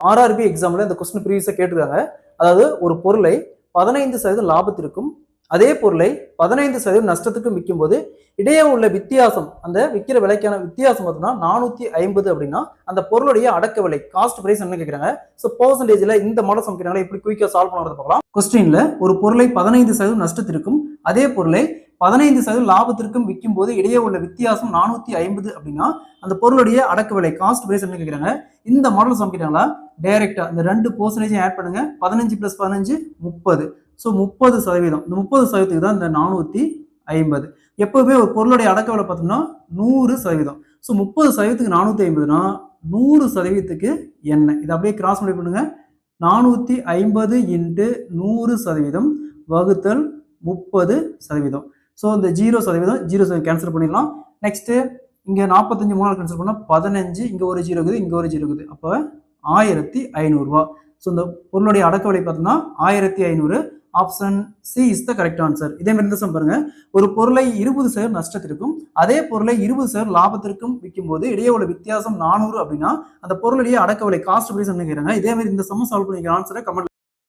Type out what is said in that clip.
RRB எக்ஸாம்ல இந்த question ப்ரீவியஸா கேட்டிருக்காங்க. அதாவது ஒரு பொருளை 15% லாபத்திற்கும் அதே பொருளை 15% நஷ்டத்துக்கும் விற்கும் போது இடையே உள்ள வித்தியாசம், அந்த விற்கிற விலைக்கான வித்தியாசம் பார்த்தோம்னா 450 அப்படின்னா அந்த பொருளுடைய அடக்க விலை காஸ்ட் பிரைஸ் என்ன கேட்கறாங்க. ஸோ பர்சன்டேஜ்ல இந்த மாடல் சமைக்கிறாங்க, எப்படி குயிக்கா சால்வ் பண்ணுறது பார்க்கலாம். கொஸ்டின்ல ஒரு பொருளை 15% நஷ்டத்திற்கும் அதே பொருளை 15% லாபத்திற்கும் விற்கும் போது இடையே உள்ள வித்தியாசம் 450 அப்படின்னா அந்த பொருளுடைய அடக்க விலை காஸ்ட் பிரைஸ் என்ன கேட்கறாங்க. இந்த மாடல் சமைக்கிறாங்களா டைரக்டா இந்த 2% ஆட் பண்ணுங்க. 15 + 15 30. ஸோ 30%. இந்த 30%க்கு தான் இந்த 450. எப்பவுமே ஒரு பொருளுடைய அடக்க விலை பார்த்தோம்னா 100%. ஸோ 30%க்கு 450னா 100%க்கு என்ன? இதை அப்படியே கிராஸ் மல்டிப்ளை பண்ணுங்க. 450 × 100% வகுத்தல் 30%. ஸோ இந்த 0% கேன்சல் பண்ணிடலாம். நெக்ஸ்ட் இங்க 45 3 கேன்சல் பண்ணா 15, இங்க ஒரு 0 இருக்குது, இங்க ஒரு 0 இருக்குது. அப்போ 1500 ரூபாய். ஸோ இந்த பொருளுடைய அடக்க விலை பார்த்தோம்னா 1500. Option C is the correct answer. இதே மாதிரி இந்த சம் பாருங்க. ஒரு பொருளை 20% நஷ்டத்திற்கும் அதே பொருளை 20% லாபத்திற்கும் விற்கும் போது இடையே உள்ள வித்தியாசம் 400 அப்படின்னா அந்த பொருளுடைய அடக்க விலை காஸ்ட் பிரைஸ் என்ன கேட்கறாங்க. இதே மாதிரி இந்த சம் சால்வ் பண்ணிக்கிற ஆன்சரை கமெண்ட்